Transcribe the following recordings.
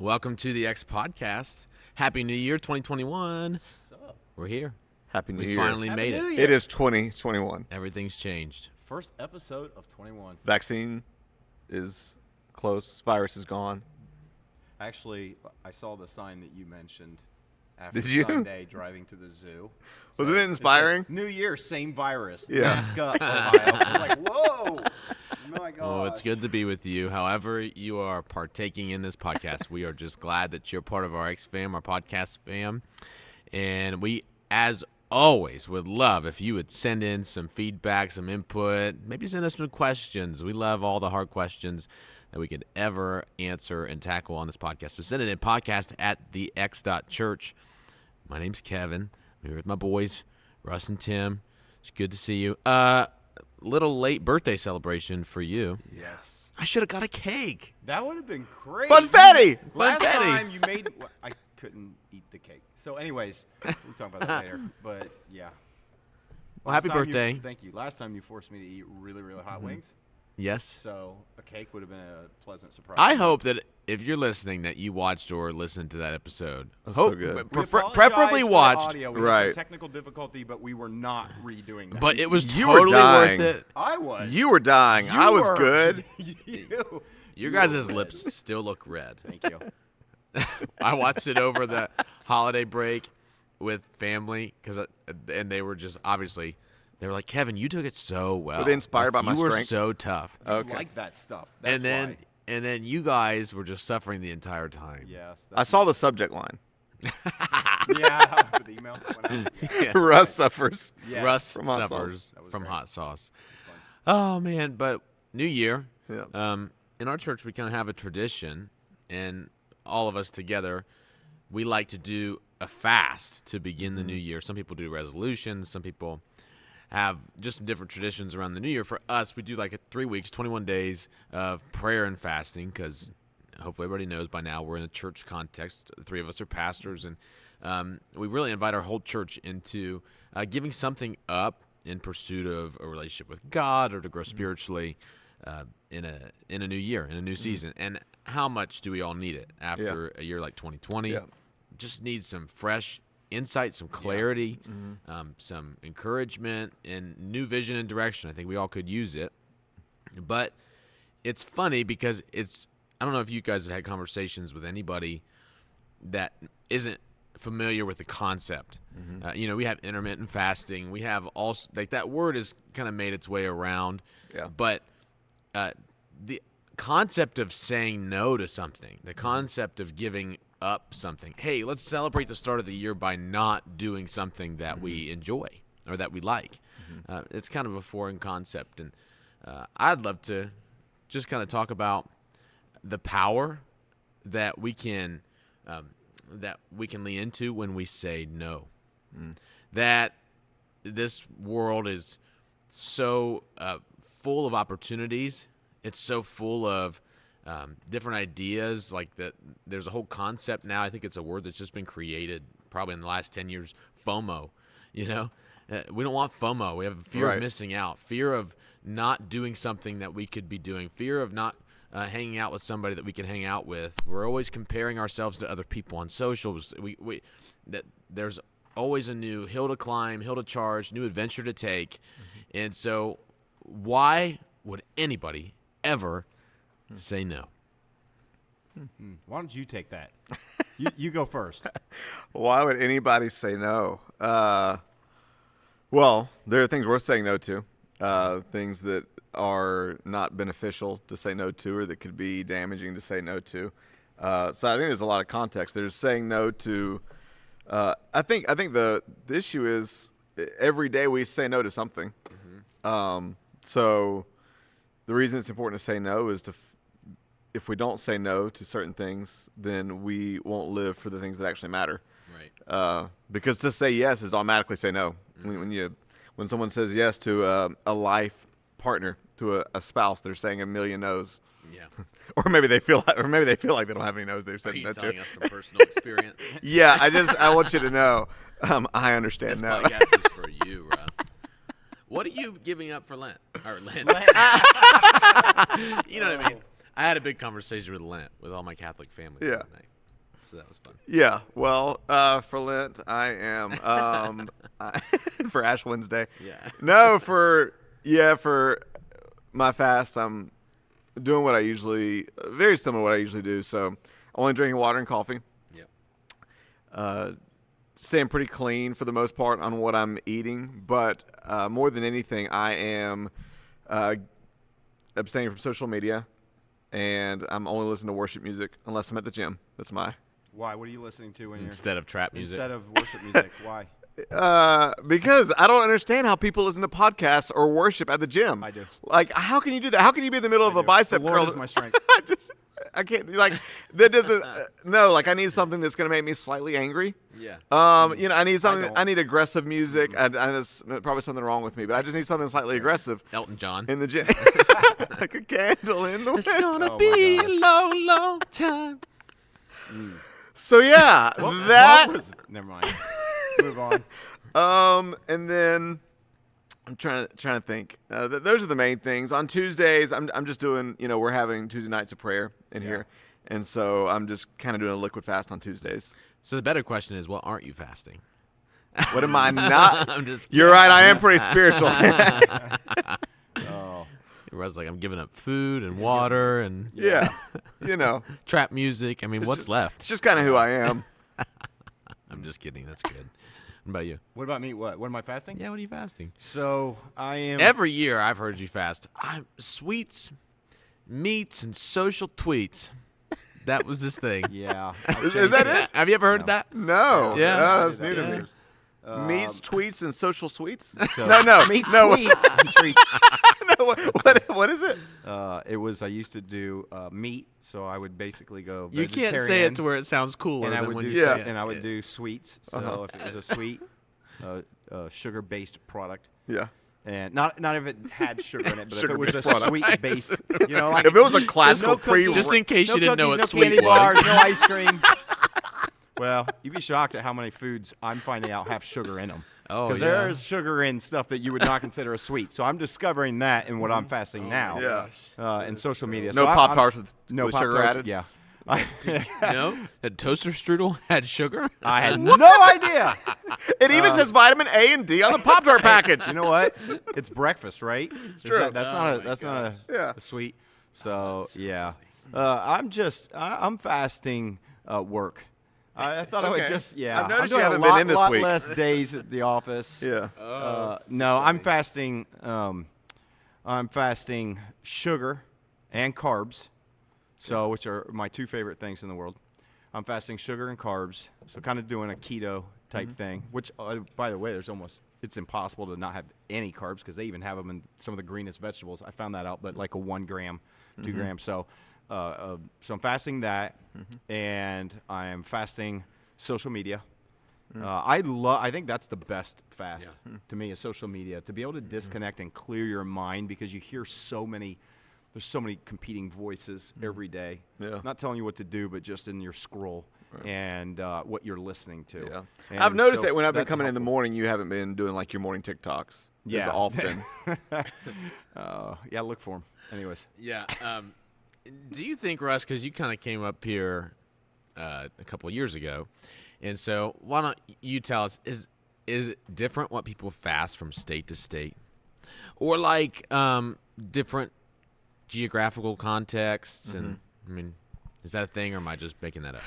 Welcome to the X Podcast. Happy New Year, 2021. What's up? We're here. Happy New We Year. finally Happy made New it. Year. It is 2021. Everything's changed. First episode of 21. Vaccine is close. Virus is gone. Actually, I saw the sign that you mentioned after Did you? Sunday driving to the zoo. Wasn't it said, inspiring? New Year, same virus. Yeah. Mask up, Ohio. I was like, whoa. My God. Oh, it's good to be with you. However you are partaking in this podcast, we are just glad that you're part of our X fam, our podcast fam. And we, as always, would love if you would send in some feedback, some input, maybe send us some questions. We love all the hard questions that we could ever answer and tackle on this podcast. So send it in podcast@thex.church. My name's Kevin. I'm here with my boys, Russ and Tim. It's good to see you. Little late birthday celebration for you. Yes. I should have got a cake. That would have been great. Funfetti! Last Funfetti. time you made, I couldn't eat the cake. So anyways, we'll talk about that later. But yeah. Well, Last happy time birthday. Thank you. Last time you forced me to eat really, really hot wings. Yes. So a cake would have been a pleasant surprise. I hope that if you're listening that you watched or listened to that episode. That's Hope, so good. We preferably apologize for watched. audio. We had Right. some technical difficulty, but we were not redoing that. But it was You were totally dying. worth it. I was. You were dying. I was were. good. You Your were guys' red. lips still look red. Thank you. I watched it over the holiday break with family and they were just obviously they were like, Kevin, you took it so well. Were they inspired by Like, my you were strength? so tough. You Okay. like that stuff. That's And then why. and then you guys were just suffering the entire time. Yes. I saw the subject line. Yeah. For the email. that went out. Yeah. Yeah. Russ suffers. Yes. Russ From hot sauce. suffers That was from great. hot sauce. Fun. Oh man, but New Year. Yeah. In our church, we kind of have a tradition, and all of us together, we like to do a fast to begin the new year. Some people do resolutions. Some people have just some different traditions around the new year. For us, we do like 3 weeks, 21 days of prayer and fasting because hopefully everybody knows by now we're in a church context. The three of us are pastors, and we really invite our whole church into giving something up in pursuit of a relationship with God or to grow spiritually in a new year, in a new season. And how much do we all need it after a year like 2020? Yeah. Just need some fresh insight, some clarity, some encouragement, and new vision and direction. I think we all could use it. But it's funny because I don't know if you guys have had conversations with anybody that isn't familiar with the concept. We have intermittent fasting. We have also, like, that word has kind of made its way around. Yeah. But the concept of saying no to something, the concept of giving up something. Hey, let's celebrate the start of the year by not doing something that we enjoy or that we like. It's kind of a foreign concept, and I'd love to just kind of talk about the power that we can lean into when we say no. That this world is so full of opportunities. It's so full of different ideas. Like that, there's a whole concept now. I think it's a word that's just been created probably in the last 10 years. FOMO. We don't want FOMO. We have a fear Right. of missing out, fear of not doing something that we could be doing, fear of not hanging out with somebody that we can hang out with. We're always comparing ourselves to other people on socials. There's always a new hill to climb, hill to charge, new adventure to take. And so why would anybody ever say no? Why don't you take that? You go first. Why would anybody say no? Well, there are things worth saying no to. Things that are not beneficial to say no to or that could be damaging to say no to. So I think there's a lot of context. There's saying no to I think the issue is every day we say no to something. So the reason it's important to say no is if we don't say no to certain things, then we won't live for the things that actually matter. Right. Because to say yes is automatically say no. When someone says yes to a life partner, to a spouse, they're saying a million no's. Yeah. Or maybe they feel like they don't have any no's they've Are said you no to. telling us from personal experience? Yeah, I want you to know. I understand This now. podcast is for you, Russ. What are you giving up for Lent? Or Lent. You know what I mean? I had a big conversation with Lent with all my Catholic family the Yeah. other night. so that was fun. Yeah, well, for Lent, I am for Ash Wednesday. Yeah. No, for my fast, I'm doing what I usually, very similar to what I usually do. So, only drinking water and coffee. Yep. Staying pretty clean for the most part on what I'm eating, but more than anything, I am abstaining from social media, and I'm only listening to worship music unless I'm at the gym. That's my. Why? What are you listening to when Instead of trap you're music. instead of worship music? Why? Because I don't understand how people listen to podcasts or worship at the gym. I do. Like, how can you do that? How can you be in the middle of a bicep The Lord curl? is my strength. I can't, like, that doesn't, no, like, I need something that's going to make me slightly angry. Yeah. I need something, don't. I need aggressive music. I just, probably something wrong with me, but I just need something slightly aggressive Elton John. in the gym. Like a candle in the It's wind. gonna Oh my be gosh. a long, long time. So, yeah, that, What was, never mind. Move on. and then I'm trying to think. Those are the main things. On Tuesdays, I'm just doing. We're having Tuesday nights of prayer in Yeah. here, and so I'm just kind of doing a liquid fast on Tuesdays. So the better question is, what aren't you fasting? What am I not? I'm just. You're right. I am pretty spiritual. Oh, Russ like I'm giving up food and water and Yeah, trap music. I mean, what's just- left? it's just kind of who I am. I'm just kidding. That's good. What about you? what about me? What? What am I fasting? Yeah, what are you fasting? So I am. Every year I've heard you fast. I'm sweets, meats, and social tweets. That was this thing. Yeah. Is that it? Have you ever heard that? No, Yeah. no, that's new to Yeah. me. Meats, tweets, and social sweets. So- no, Meat no. sweets and treats. No, what is it? It was. I used to do meat, so I would basically go. You can't say vegetarian, it to where it sounds cooler and I than would when do. you Yeah. say it. And I would do sweets. So if it was a sweet, sugar-based product, Yeah. and not if it had sugar in it, but if it was a Sugar-based product. sweet-based, like If it was a classical no cookies, pre, Just in case you didn't know cookies, what no sweet candy was. bars, no ice cream. Well, you'd be shocked at how many foods I'm finding out have sugar in them. Oh, Because yeah. there's sugar in stuff that you would not consider a sweet. So I'm discovering that in what I'm fasting now. Yeah. In social media. no So Pop Tarts with no sugar Pop-Tarts, added. Yeah. No, the toaster strudel had sugar. I had no idea. It even says vitamin A and D on the Pop Tart package. You know what? It's breakfast, right? true. That's not Yeah. a sweet. So yeah, I'm fasting work. I thought I would Okay. just yeah. I've noticed I'm you doing haven't a been lot, in this lot week. less days at the office. Yeah. No, I'm fasting. I'm fasting sugar and carbs, so which are my two favorite things in the world. I'm fasting sugar and carbs, so kind of doing a keto type thing. Which, by the way, it's impossible to not have any carbs because they even have them in some of the greenest vegetables. I found that out, but like a 1 gram, 2 grams. So I'm fasting that, and I am fasting social media. I think that's the best fast to me is social media, to be able to disconnect and clear your mind because you hear there's so many competing voices every day. Yeah. Not telling you what to do, but just in your scroll and what you're listening to. Yeah. And I've noticed so that when I've been that's coming in the helpful. morning, you haven't been doing like your morning TikToks as Yeah. often. Yeah, look for them. Anyways. Yeah. Do you think, Russ, because you kind of came up here a couple years ago, and so why don't you tell us, is it different what people fast from state to state? Or like different geographical contexts? And I mean, is that a thing, or am I just making that up?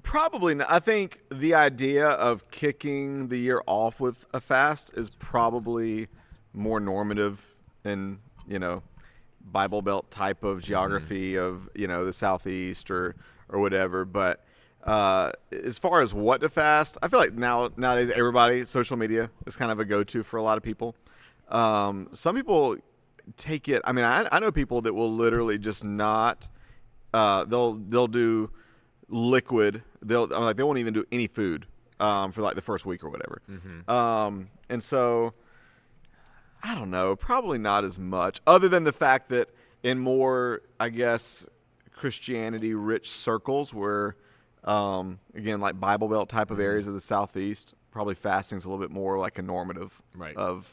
Probably not. I think the idea of kicking the year off with a fast is probably more normative in, Bible Belt type of geography of, the Southeast or whatever. But as far as what to fast, I feel like nowadays everybody, social media is kind of a go-to for a lot of people. Some people take it. I mean, I know people that will literally just not. They'll do liquid. They won't even do any food for like the first week or whatever. And so I don't know, probably not as much, other than the fact that in more, I guess, Christianity rich circles where again, like Bible Belt type of areas of the Southeast, probably fasting's a little bit more like a normative Right. of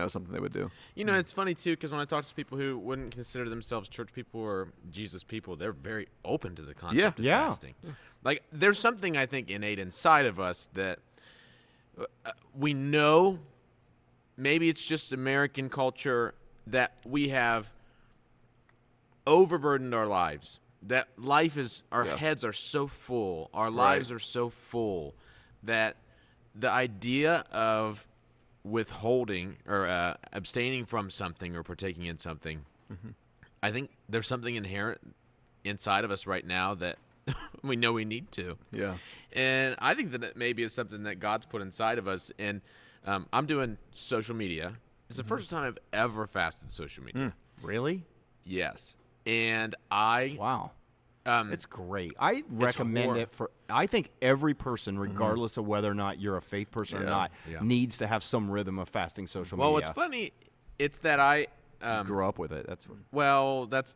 something they would do. You know, it's funny too, because when I talk to people who wouldn't consider themselves church people or Jesus people, they're very open to the concept of Yeah. fasting. Like, there's something I think innate inside of us that we know. Maybe it's just American culture that we have overburdened our lives. That life is, our Yeah. heads are so full, our lives are so full that the idea of withholding or abstaining from something or partaking in something, I think there's something inherent inside of us right now that we know we need to. Yeah. And I think that maybe it's something that God's put inside of us. And I'm doing social media. It's the first time I've ever fasted social media. Really? Yes. And I Wow. um, It's great. I recommend it for. I think every person, regardless of whether or not you're a faith person or Yeah. not, Yeah. needs to have some rhythm of fasting social well, media. what's funny, it's that I Grew up with it. That's what. well, that's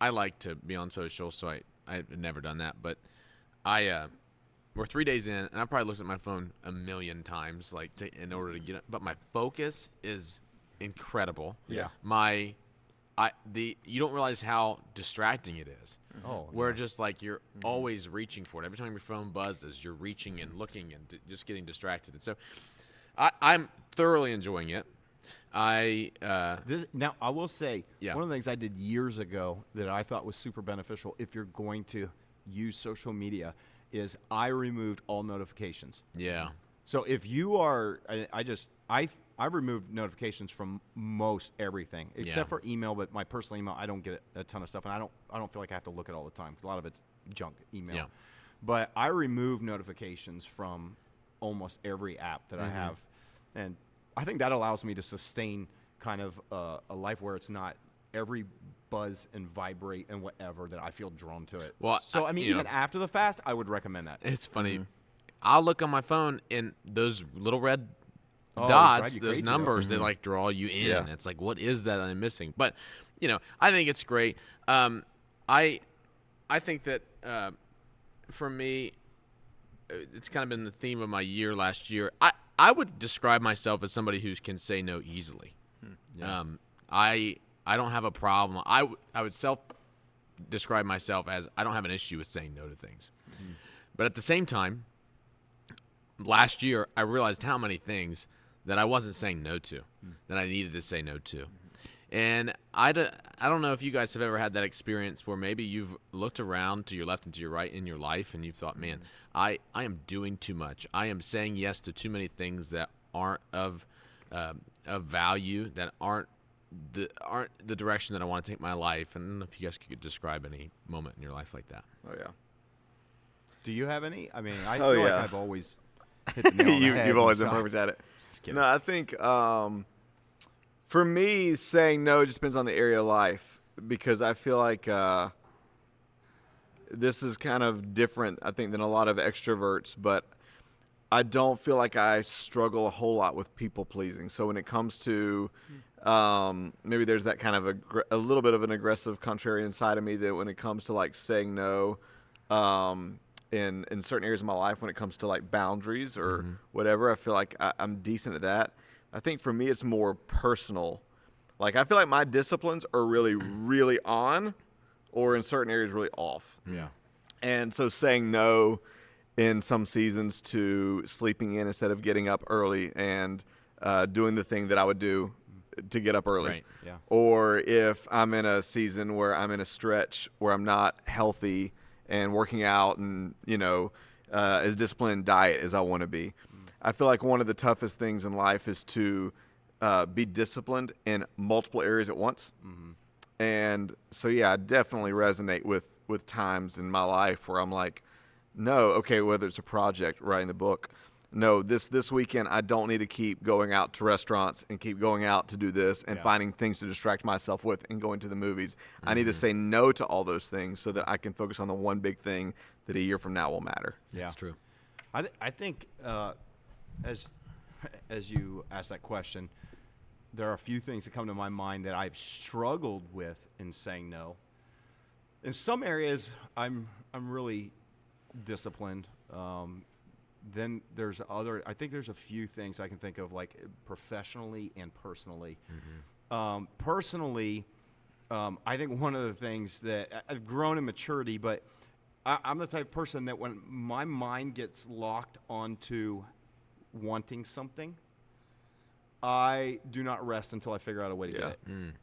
I like to be on social, so I've never done that. But we're 3 days in, and I probably looked at my phone a million times, like in order to get it. But my focus is incredible. Yeah. You don't realize how distracting it is. Oh, Where just like you're always reaching for it. Every time your phone buzzes, you're reaching and looking and just getting distracted. And so I'm thoroughly enjoying it. Now, I will say, Yeah. one of the things I did years ago that I thought was super beneficial if you're going to use social media is I removed all notifications. Yeah. So if you are, I removed notifications from most everything except Yeah. for email. But my personal email, I don't get a ton of stuff, and I don't feel like I have to look at it all the time. A lot of it's junk email. Yeah. But I remove notifications from almost every app that I Mm-hmm. have, and I think that allows me to sustain kind of a life where it's not every buzz and vibrate and whatever that I feel drawn to it. Well, so I mean, you even know- after the fast, I would recommend that. It's funny. I'll look on my phone and those little red Oh, they dots, drive you those crazy, though. numbers, they like draw you in. Yeah. It's like, what is that I'm missing? But, I think it's great. I think that for me, it's kind of been the theme of my year last year. I would describe myself as somebody who can say no easily. I don't have a problem. I would describe myself as I don't have an issue with saying no to things. But at the same time, last year I realized how many things that I wasn't saying no to, that I needed to say no to. And I don't know if you guys have ever had that experience where maybe you've looked around to your left and to your right in your life and you've thought, man, I am doing too much. I am saying yes to too many things that aren't of value, that aren't the direction that I want to take my life. And I don't know if you guys could describe any moment in your life like that. Oh yeah. Do you have any? I mean, I Oh, feel yeah. like I've always hit the nail on the head. You've always and been so- perfect at it. Just kidding. No, I think for me, saying no just depends on the area of life because I feel like this is kind of different, I think, than a lot of extroverts, but I don't feel like I struggle a whole lot with people pleasing. So when it comes to maybe there's that kind of a little bit of an aggressive contrarian side of me that when it comes to like saying no in certain areas of my life, when it comes to like boundaries or whatever, I feel like I'm decent at that. I think for me it's more personal. Like I feel like my disciplines are really, really on, or in certain areas really off. Yeah. And so saying no in some seasons to sleeping in instead of getting up early and doing the thing that I would do to get up early. Right. Yeah. Or if I'm in a season where I'm in a stretch where I'm not healthy and working out and, as disciplined in diet as I want to be. I feel like one of the toughest things in life is to be disciplined in multiple areas at once. And so, yeah, I definitely resonate with times in my life where I'm like, no, okay, whether it's a project, writing the book, no, this weekend I don't need to keep going out to restaurants and keep going out to do this and Yeah. finding things to distract myself with and going to the movies. I need to say no to all those things so that I can focus on the one big thing that a year from now will matter. Yeah. That's true. I think as you ask that question, there are a few things that come to my mind that I've struggled with in saying no. In some areas, I'm really disciplined. then there's other. I think there's a few things I can think of, like professionally and personally. Personally, I think one of the things that I've grown in maturity, but I'm the type of person that when my mind gets locked onto wanting something, I do not rest until I figure out a way to get it.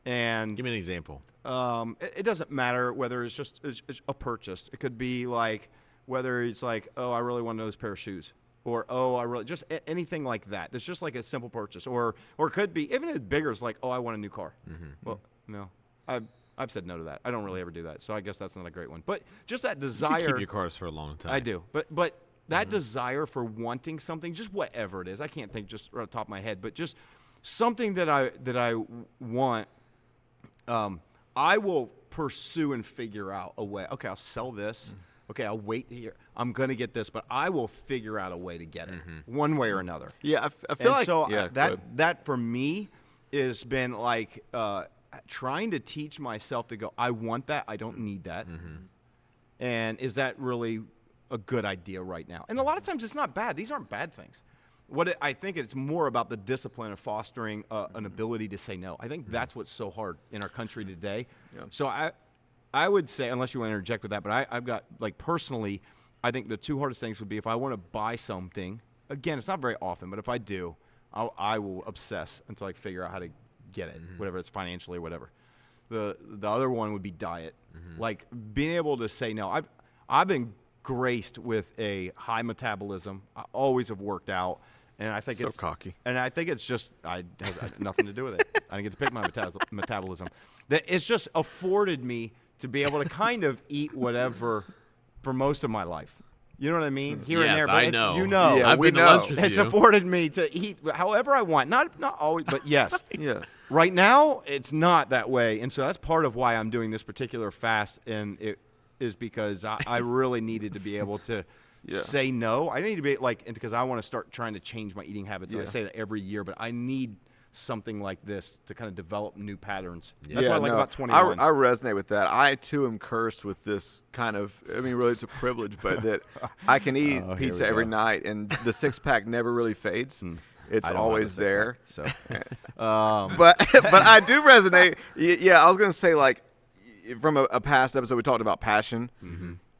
And Give me an example. it doesn't matter whether it's just it's a purchase. It could be like whether it's like, oh, I really want those pair of shoes, or oh, I really just anything like that. It's just like a simple purchase, or it could be even as bigger as like, oh, I want a new car. Well, no, I've said no to that. I don't really ever do that, so I guess that's not a great one. But just that You desire. can keep your cars for a long time. I do, but that desire for wanting something, just whatever it is, I can't think just right off the top of my head, but just something that I want, I will pursue and figure out a way. Okay, I'll sell this. Okay, I'll wait here. I'm gonna get this, but I will figure out a way to get it, one way or another. Yeah, I feel And like so yeah, that for me has been like trying to teach myself to go, I want that, I don't need that, and is that really a good idea right now? And a lot of times it's not bad. These aren't bad things. I think it's more about the discipline of fostering an ability to say no. I think that's what's so hard in our country today. Yeah. So I would say, unless you want to interject with that, but I've got, like, personally, I think the two hardest things would be if I want to buy something. Again, it's not very often, but if I do, I will obsess until I figure out how to get it, whatever it's financially or whatever. The other one would be diet. Like, being able to say no. I've been graced with a high metabolism. I always have worked out, and I think So it's cocky. And I think it's just has nothing to do with it. I didn't get to pick my metabolism. That it's just afforded me to be able to kind of eat whatever for most of my life. You know what I mean? Here and Yes, there, but I it's, know. you know, Yeah, I've we been to know. lunch with it's you. afforded me to eat however I want. Not always, but yes. Yes. Right now, it's not that way, and so that's part of why I'm doing this particular fast, and it is because I really needed to be able to Yeah. say no. I need to be like, and because I want to start trying to change my eating habits. And I Yeah. say that every year, but I need something like this to kind of develop new patterns. That's Yeah, what I like no, about 21. I resonate with that. I too am cursed with this kind of. I mean, really, it's a privilege, but that I can eat here pizza we every go. night, and the six pack never really fades. It's I don't have a always six-pack, there. So But I do resonate. Yeah, I was gonna say, like, from a past episode we talked about passion.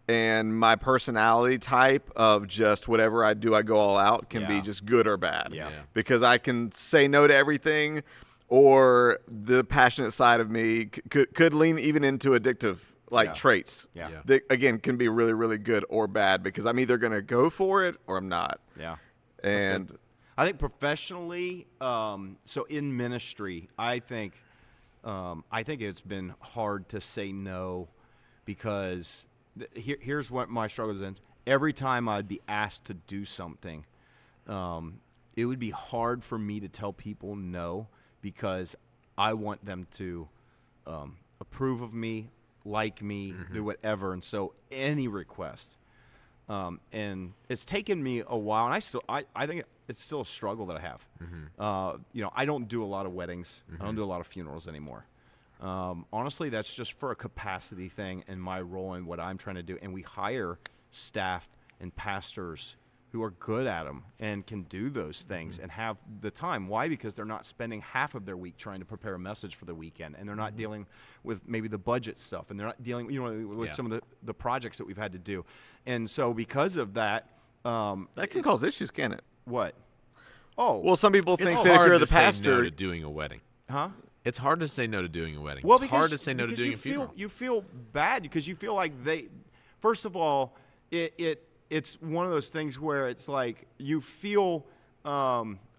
And my personality type of just whatever I do, I go all out, can be Yeah. just good or bad. Yeah. Yeah. Because I can say no to everything, or the passionate side of me could lean even into addictive Yeah. traits. Yeah. Yeah. That, again, can be really, really good or bad because I'm either going to go for it or I'm not. yeah. And I think professionally, so in ministry, I think it's been hard to say no because here's what my struggle is in. Every time I'd be asked to do something, it would be hard for me to tell people no because I want them to approve of me, like me, do whatever. And so any request. And it's taken me a while, and I think it's still a struggle that I have. I don't do a lot of weddings. I don't do a lot of funerals anymore. Honestly, that's just for a capacity thing and my role in what I'm trying to do. And we hire staff and pastors who are good at them and can do those things and have the time. Why? Because they're not spending half of their week trying to prepare a message for the weekend, and they're not dealing with maybe the budget stuff, and they're not dealing, with Yeah. some of the projects that we've had to do. And so because of that, that can cause issues, can it? what? Oh, Well, some people It's think hard that if you're to the say no pastor, to doing a wedding. huh? It's hard to say no to doing a wedding. Well, it's hard to say no to doing a funeral. You feel bad because you feel like first of all, it's one of those things where it's like you feel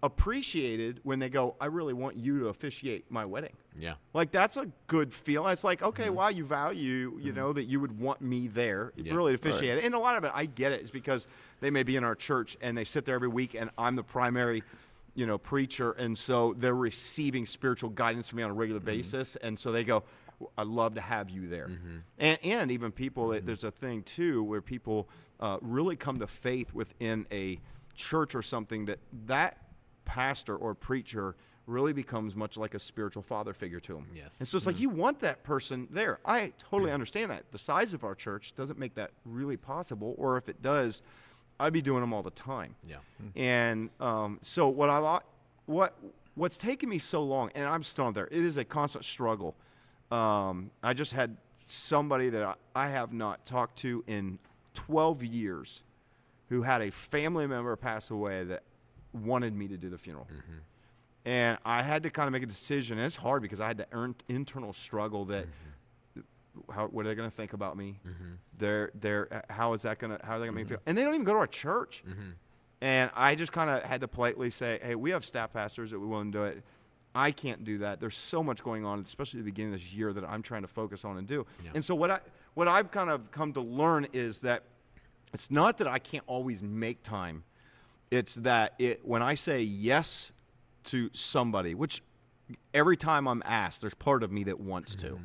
appreciated when they go, I really want you to officiate my wedding. Yeah. Like, that's a good feeling. It's like, okay, wow, you value, that you would want me there, Yeah. really to officiate it. And a lot of it, I get it, is because they may be in our church and they sit there every week and I'm the primary, preacher. And so they're receiving spiritual guidance from me on a regular basis. And so they go, I'd love to have you there. And even people, there's a thing too where people really come to faith within a church or something that pastor or preacher really becomes much like a spiritual father figure to them. Yes. And so it's like you want that person there. I totally understand that. The size of our church doesn't make that really possible, or if it does, I'd be doing them all the time. Yeah. And so what's taken me so long, and I'm still there. It is a constant struggle. I just had somebody that I have not talked to in 12 years, who had a family member pass away that wanted me to do the funeral. And I had to kind of make a decision. And it's hard because I had the internal struggle that what are they going to think about me? How are they going to make me feel? And they don't even go to our church. And I just kind of had to politely say, hey, we have staff pastors that we want to do it. I can't do that. There's so much going on, especially at the beginning of this year, that I'm trying to focus on and do. Yeah. And so what I've kind of come to learn is that it's not that I can't always make time. It's that when I say yes to somebody, which every time I'm asked, there's part of me that wants to.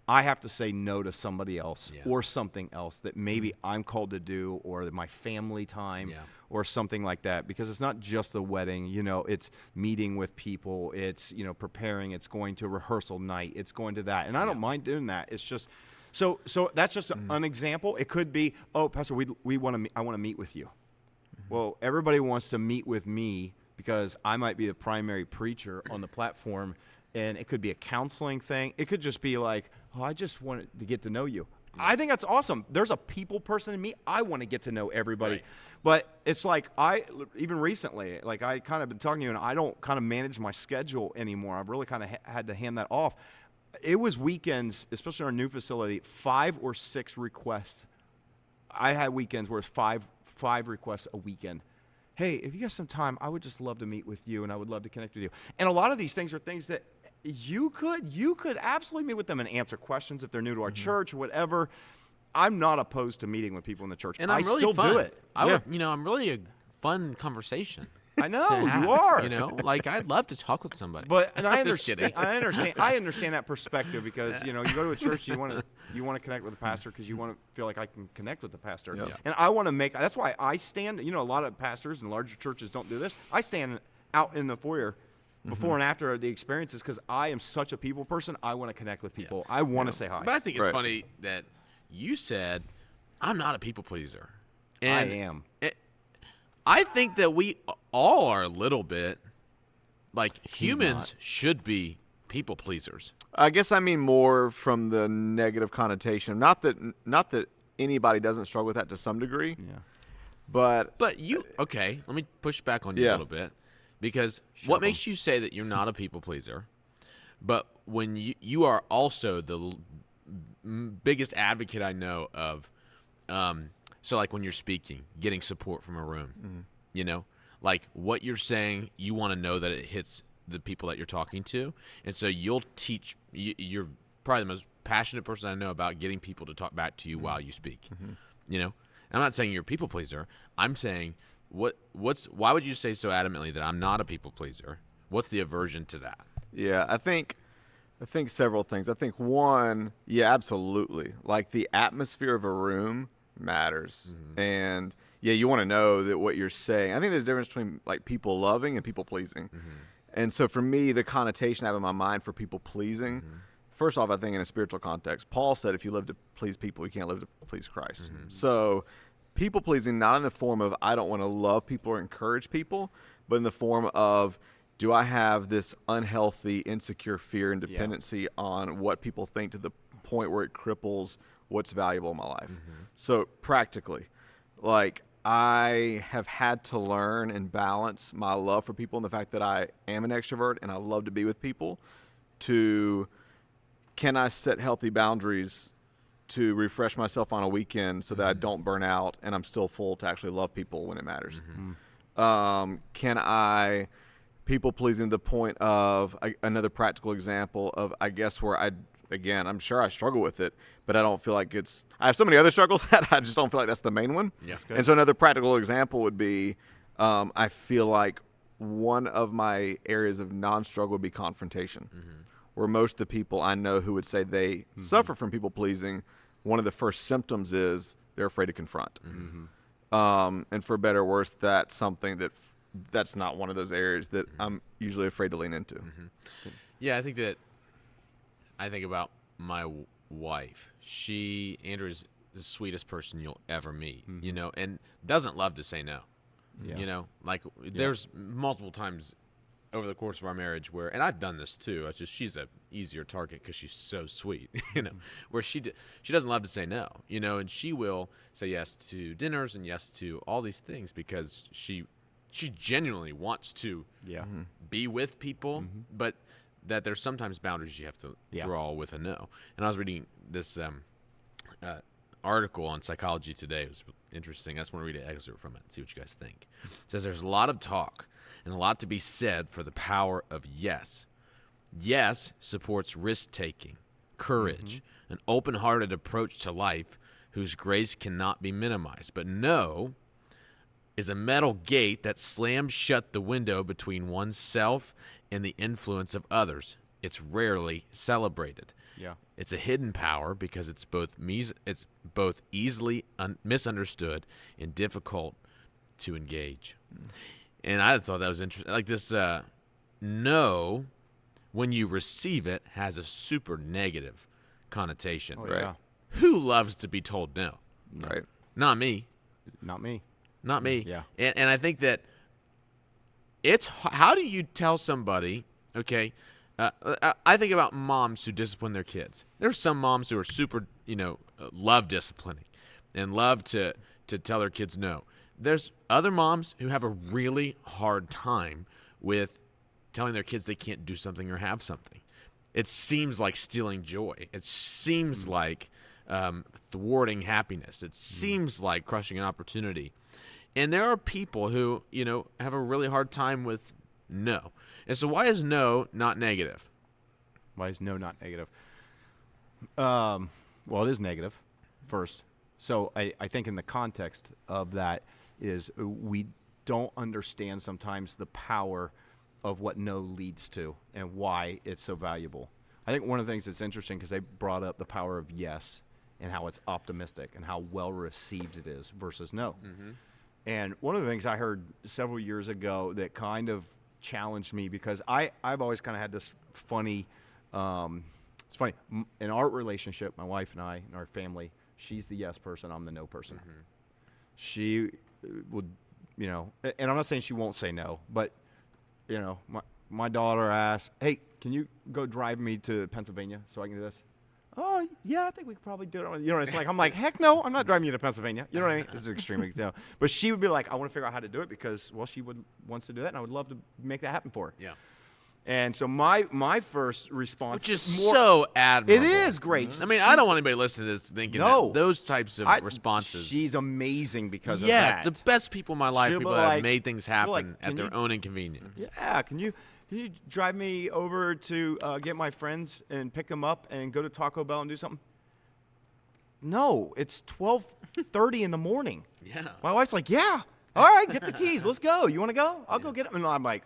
I have to say no to somebody else or something else that maybe I'm called to do, or my family time or something like that, because it's not just the wedding, it's meeting with people, it's, preparing, it's going to rehearsal night, it's going to that. And I don't mind doing that. It's just, so that's just an example. It could be, oh, Pastor, I want to meet with you. Well, everybody wants to meet with me because I might be the primary preacher on the platform. And it could be a counseling thing. It could just be like, oh, I just wanted to get to know you. I think that's awesome. There's a people person in me. I want to get to know everybody. Right. But it's like even recently, like I kind of been talking to you, and I don't kind of manage my schedule anymore. I've really kind of had to hand that off. It was weekends, especially in our new facility, 5 or 6 requests. I had weekends where it's five requests a weekend. Hey, if you got some time, I would just love to meet with you, and I would love to connect with you. And a lot of these things are things that you could absolutely meet with them and answer questions if they're new to our church or whatever. I'm not opposed to meeting with people in the church. And I'm really still fun. do it. I'm really a fun conversation. I know to have, you are. Like I'd love to talk with somebody. And I Just understand. kidding. I understand that perspective because you go to a church, you want to connect with the pastor because you want to feel like I can connect with the pastor. Yep. And I want to make. That's why I stand. A lot of pastors and larger churches don't do this. I stand out in the foyer before and after the experiences because I am such a people person. I want to connect with people. I want to say hi. But I think it's Right. funny that you said I'm not a people pleaser. I And am. I think that we all are a little bit. Like humans not. should be people pleasers. I guess I mean more from the negative connotation. Not that anybody doesn't struggle with that to some degree. Yeah. But But okay, let me push back on you a Yeah. little bit. Because what makes you say that you're not a people pleaser, but when you are also the biggest advocate I know of, so like when you're speaking, getting support from a room, like what you're saying, you want to know that it hits the people that you're talking to. And so you'll teach, you're probably the most passionate person I know about getting people to talk back to you while you speak, And I'm not saying you're a people pleaser. I'm saying why would you say so adamantly that I'm not a people pleaser? What's the aversion to that? yeah, I think several things. I think one, yeah, absolutely. Like the atmosphere of a room matters. And yeah, you want to know that what you're saying. I think there's a difference between like people loving and people pleasing. And so for me, the connotation I have in my mind for people pleasing, first off, I think in a spiritual context, Paul said if you live to please people, you can't live to please Christ. So people pleasing, not in the form of I don't want to love people or encourage people, but in the form of do I have this unhealthy, insecure fear and dependency on what people think to the point where it cripples what's valuable in my life. So practically, like I have had to learn and balance my love for people and the fact that I am an extrovert and I love to be with people to can I set healthy boundaries to refresh myself on a weekend so that I don't burn out and I'm still full to actually love people when it matters. Can I people pleasing to the point of another practical example of I guess where I'm sure I struggle with it, but I don't feel like I have so many other struggles that I just don't feel like that's the main one. Yeah. And so another practical example would be I feel like one of my areas of non-struggle would be confrontation, where most of the people I know who would say they suffer from people pleasing, one of the first symptoms is they're afraid to confront. And for better or worse, that's something that's not one of those areas that I'm usually afraid to lean into. Yeah, I think about my wife. Andrew's the sweetest person you'll ever meet, and doesn't love to say no. Yeah. Like there's multiple times over the course of our marriage where, and I've done this too. It's just she's a easier target because she's so sweet, where she doesn't love to say no, and she will say yes to dinners and yes to all these things because she genuinely wants to be with people, but that there's sometimes boundaries you have to draw with a no. And I was reading this article on Psychology Today. It was interesting. I just want to read an excerpt from it and see what you guys think. It says there's a lot of talk and a lot to be said for the power of yes. Yes supports risk-taking, courage, an open-hearted approach to life whose grace cannot be minimized. But no is a metal gate that slams shut the window between oneself and the influence of others. It's rarely celebrated. Yeah. It's a hidden power because it's both easily misunderstood and difficult to engage. And I thought that was interesting. Like this, no, when you receive it, has a super negative connotation. Oh, Right. yeah. Who loves to be told no? Right. Not me. Not me. Not me. Yeah. And I think that how do you tell somebody, okay, I think about moms who discipline their kids. There's some moms who are super, love disciplining and love to tell their kids no. There's other moms who have a really hard time with telling their kids they can't do something or have something. It seems like stealing joy. It seems like thwarting happiness. It seems like crushing an opportunity. And there are people who, have a really hard time with no. And so why is no not negative? Why is no not negative? Well, it is negative, first. So I think in the context of that is we don't understand sometimes the power of what no leads to and why it's so valuable. I think one of the things that's interesting because they brought up the power of yes and how it's optimistic and how well received it is versus no. And one of the things I heard several years ago that kind of challenged me because I've always kind of had this funny, it's funny, in our relationship, my wife and I, and our family, she's the yes person, I'm the no person. She would, and I'm not saying she won't say no, but, my daughter asked, hey, can you go drive me to Pennsylvania so I can do this? Oh, yeah, I think we could probably do it. It's like, I'm like, heck no, I'm not driving you to Pennsylvania. You know what I mean? It's extremely, But she would be like, I want to figure out how to do it because, well, she wants to do that, and I would love to make that happen for her. Yeah. And so my first response, Which is so admirable. it is great. I mean, I don't want anybody listening to this thinking No. that those types of responses. She's amazing because of Yes, that. the best people in my life, She'll be people that have like- made things she'll be happen like, at "Can their you-" own inconvenience. Yeah, can you drive me over to get my friends and pick them up and go to Taco Bell and do something? No, it's 12:30 in the morning. Yeah. My wife's like, yeah, all right, get the keys. Let's go. You want to go? I'll go get them. And I'm like,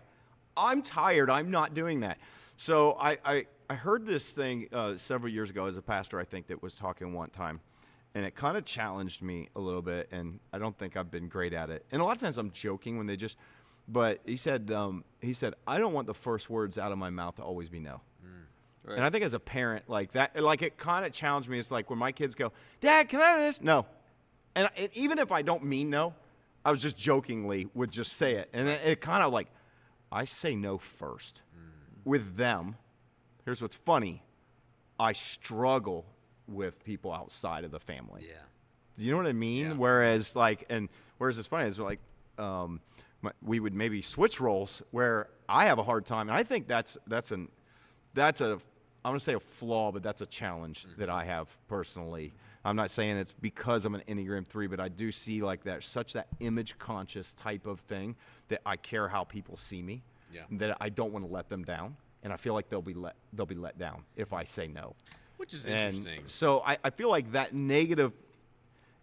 I'm tired. I'm not doing that. So I heard this thing several years ago as a pastor, I think, that was talking one time. And it kind of challenged me a little bit. And I don't think I've been great at it. And a lot of times I'm joking when they just, but he said, I don't want the first words out of my mouth to always be no. Right. And I think as a parent, like that, like it kind of challenged me. It's like when my kids go, Dad, can I have this? No. And even if I don't mean no, I was just jokingly would just say it. And it kind of like, I say no first. With them, here's what's funny. I struggle with people outside of the family. Yeah. Do you know what I mean? Yeah. Whereas it's funny is like we would maybe switch roles where I have a hard time, and I think that's a I'm going to say a flaw, but that's a challenge that I have personally. I'm not saying it's because I'm an Enneagram 3, but I do see like that such that image conscious type of thing that I care how people see me. Yeah. That I don't want to let them down, and I feel like they'll be let down if I say no. Which is And interesting. so I feel like that negative,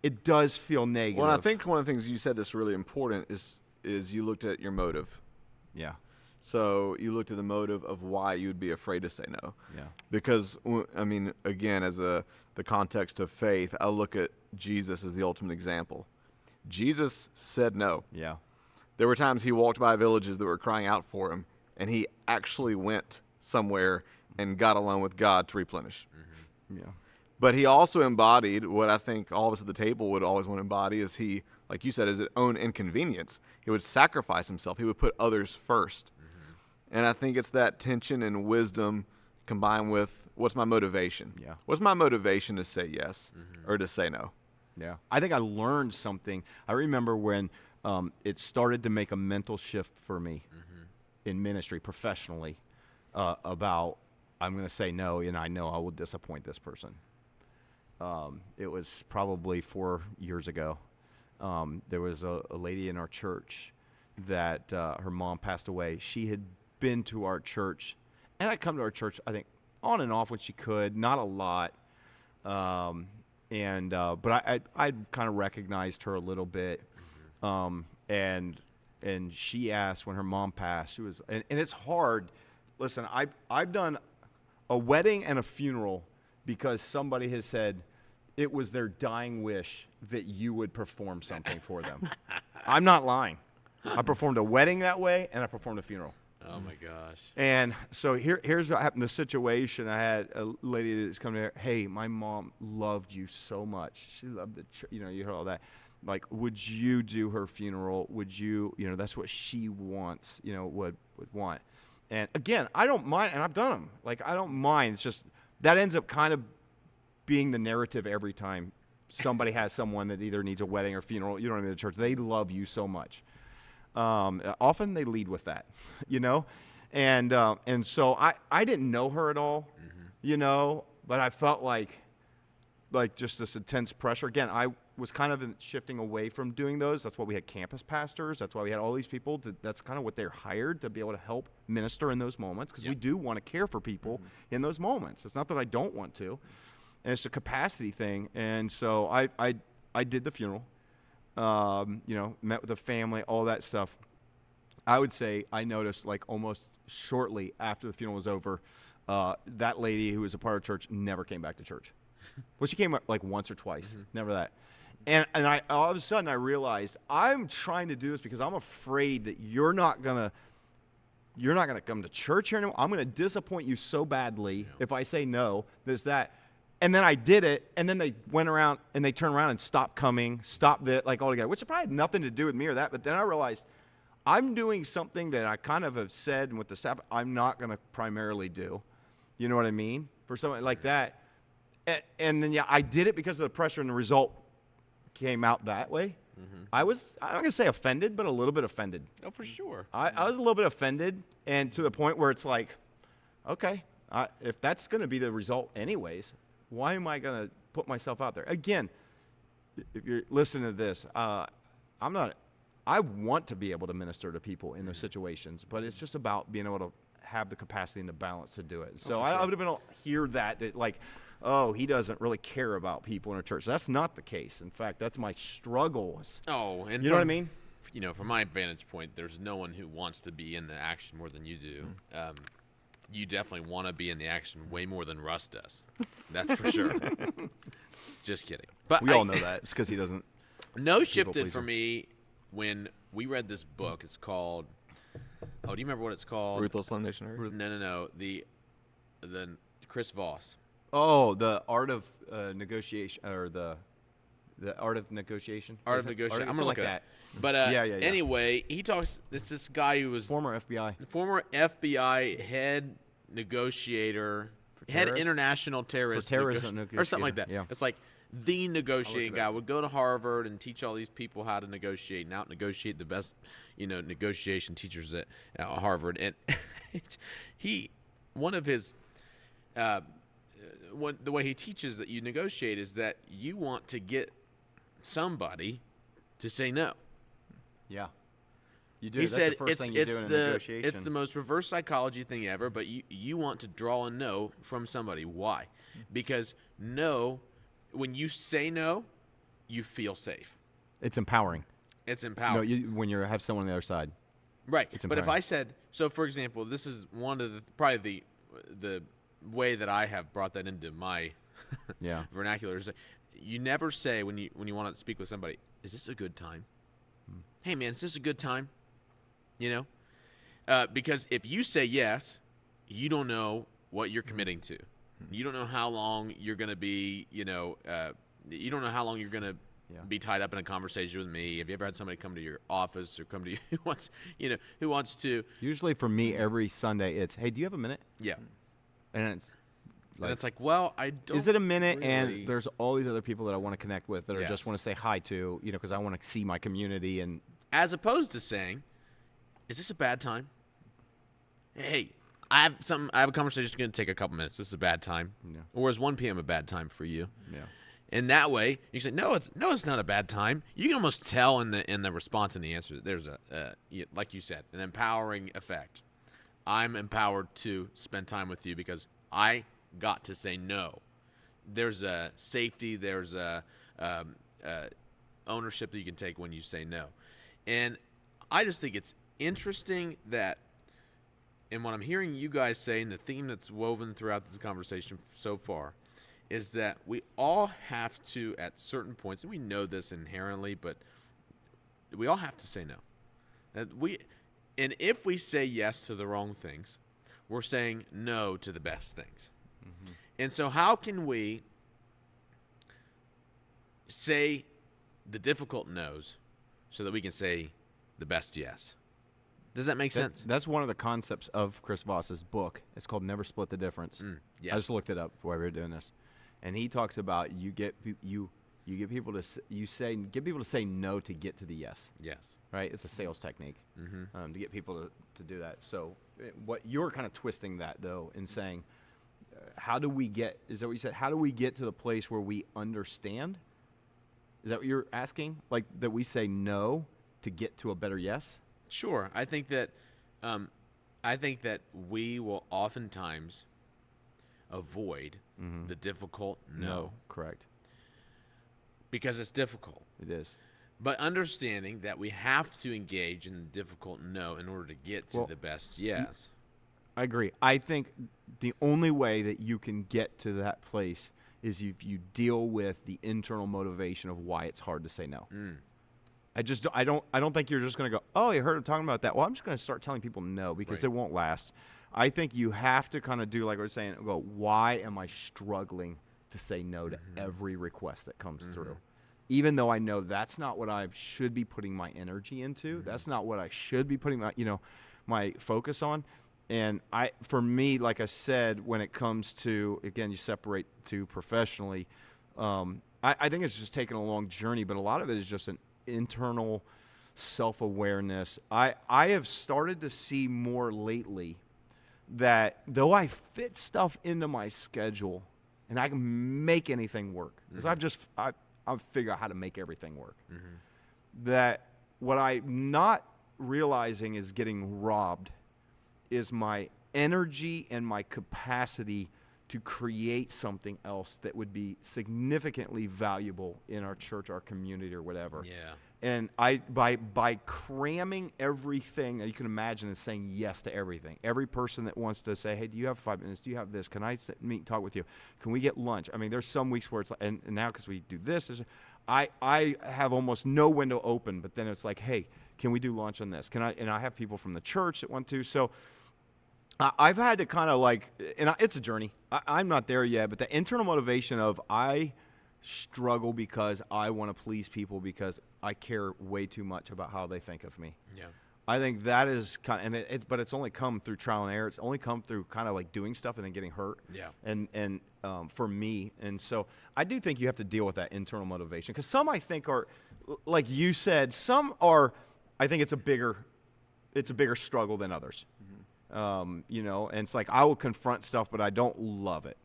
it does feel negative. Well, I think one of the things you said that's really important is you looked at your motive. Yeah. So you looked at the motive of why you would be afraid to say no. Yeah. Because, I mean, again, as the context of faith, I look at Jesus as the ultimate example. Jesus said no. Yeah. There were times he walked by villages that were crying out for him, and he actually went somewhere and got alone with God to replenish. Yeah. But he also embodied what I think all of us at the table would always want to embody is he, like you said, is his own inconvenience. He would sacrifice himself. He would put others first. And I think it's that tension and wisdom combined with what's my motivation? Yeah. What's my motivation to say yes or to say no? Yeah. I think I learned something. I remember when it started to make a mental shift for me in ministry professionally about I'm going to say no, and I know I will disappoint this person. It was probably 4 years ago. There was a lady in our church that her mom passed away. She had been to our church, and I'd come to our church, I think, on and off when she could, not a lot. But I'd kind of recognized her a little bit. And she asked when her mom passed, she was, and it's hard. Listen, I've done a wedding and a funeral because somebody has said it was their dying wish that you would perform something for them. I'm not lying. I performed a wedding that way, and I performed a funeral. Oh my gosh. And so here's what happened. The situation, I had a lady that's come there. Hey, my mom loved you so much. She loved the church. You heard all that. Like, would you do her funeral? Would you, that's what she wants, would want. And again, I don't mind, and I've done them. Like, I don't mind. It's just that ends up kind of being the narrative every time somebody has someone that either needs a wedding or funeral. You know what I mean? The church, they love you so much. Often they lead with that, and so I didn't know her at all, but I felt like just this intense pressure. Again, I was kind of shifting away from doing those. That's why we had campus pastors. That's why we had all these people. That's kind of what they're hired to be able to help minister in those moments, because we do want to care for people in those moments. It's not that I don't want to, and it's a capacity thing. And so I did the funeral. Met with the family, all that stuff. I would say I noticed, like, almost shortly after the funeral was over, that lady who was a part of church never came back to church. Well, she came like once or twice, never that. And I all of a sudden I realized I'm trying to do this because I'm afraid that you're not gonna come to church here anymore. I'm gonna disappoint you so badly if I say no. There's that. And then I did it, and then they went around and they turned around and stopped coming, stopped it, like, altogether, which probably had nothing to do with me or that. But then I realized I'm doing something that I kind of have said, and with the Sabbath, I'm not going to primarily do. You know what I mean? For something like that. And then, I did it because of the pressure, and the result came out that way. I'm not going to say offended, but a little bit offended. Oh, for sure. I was a little bit offended, and to the point where it's like, okay, if that's going to be the result anyways, why am I going to put myself out there? Again, if you're listening to this, I want to be able to minister to people in those situations, but it's just about being able to have the capacity and the balance to do it. So I would have been able to hear that like, oh, he doesn't really care about people in a church. That's not the case. In fact, that's my struggles. Oh, and you know what I mean? From my vantage point, there's no one who wants to be in the action more than you do. You definitely want to be in the action way more than Russ does. That's for sure. Just kidding. But we all know that. It's because he doesn't. No shifted for me when we read this book. It's called. Oh, do you remember what it's called? Ruthless Elimination. No. The Chris Voss. Oh, the art of negotiation, or the art of negotiation. Art of negotiation. I'm gonna look at that. But yeah. Anyway, he talks. It's this guy who was former FBI head negotiator, head international terrorist, or something like that. Yeah. It's like the negotiating guy would go to Harvard and teach all these people how to negotiate and out negotiate the best, negotiation teachers at Harvard. And one of his, the way he teaches that you negotiate is that you want to get somebody to say no. Yeah. You do. He That's said the first thing you do in a negotiation. It's the most reverse psychology thing ever, but you want to draw a no from somebody. Why? Because no, when you say no, you feel safe. It's empowering. It's empowering. No, when you have someone on the other side. Right. But if I said, so for example, this is one of the way that I have brought that into my vernacular is that you never say when you want to speak with somebody, is this a good time? Hey man, is this a good time? Because if you say yes, you don't know what you're committing to. You don't know how long you're going to be, you don't know how long you're going to be tied up in a conversation with me. Have you ever had somebody come to your office or come to you who wants to? Usually for me, every Sunday, it's, hey, do you have a minute? Yeah. And it's And it's like, well, I don't. is it a minute? really- And there's all these other people that I want to connect with that I Yes. just want to say hi to, because I want to see my community. And As opposed to saying, is this a bad time? Hey, I have a conversation that's going to take a couple minutes. This is a bad time. Yeah. Or is 1 p.m. a bad time for you? yeah, And that way, you say, no, it's not a bad time. You can almost tell in the response and the answer. There's like you said, an empowering effect. I'm empowered to spend time with you because I got to say no. There's a safety. There's a ownership that you can take when you say no. And I just think it's interesting that, and what I'm hearing you guys say, and the theme that's woven throughout this conversation so far, is that we all have to, at certain points, and we know this inherently, but we all have to say no. And if we say yes to the wrong things, we're saying no to the best things. Mm-hmm. And so how can we say the difficult no's so that we can say the best yes? Does that make sense? That's one of the concepts of Chris Voss's book. It's called Never Split the Difference. Yes. I just looked it up while we were doing this, and he talks about you get people to say no to get to the yes. Yes. Right? It's a sales technique to get people to do that. So what you're kind of twisting that though and saying, how do we get? Is that what you said? How do we get to the place where we understand? Is that what you're asking? Like that we say no to get to a better yes? Sure. I think that we will oftentimes avoid the difficult no Correct. because it's difficult. It is. But understanding that we have to engage in the difficult no in order to get to the best yes. I agree. I think the only way that you can get to that place is if you deal with the internal motivation of why it's hard to say no. I don't think you're just going to go, oh, you heard him talking about that. Well, I'm just going to start telling people no because Right. it won't last. I think you have to kind of do like we're saying, go, why am I struggling to say no to every request that comes through? Even though I know that's not what I should be putting my energy into. That's not what I should be putting my focus on. And for me, like I said, when it comes to, again, you separate to professionally, I think it's just taken a long journey, but a lot of it is just an internal self-awareness. I have started to see more lately that though I fit stuff into my schedule and I can make anything work, because I've figured out how to make everything work, that what I'm not realizing is getting robbed is my energy and my capacity to create something else that would be significantly valuable in our church, our community, or whatever. Yeah. And by cramming everything that you can imagine and saying yes to everything, every person that wants to say, hey, do you have 5 minutes? Do you have this? Can I meet and talk with you? Can we get lunch? I mean, there's some weeks where it's like, and now because we do this, I have almost no window open, but then it's like, hey, can we do lunch on this? And I have people from the church that want to. So I've had to kind of it's a journey. I'm not there yet, but the internal motivation of I struggle because I want to please people because I care way too much about how they think of me. Yeah. I think that is kind of, but it's only come through trial and error. It's only come through kind of like doing stuff and then getting hurt. Yeah. And for me, and so I do think you have to deal with that internal motivation because some I think are, like you said, some are. I think it's a bigger struggle than others. And it's like I will confront stuff, but I don't love it,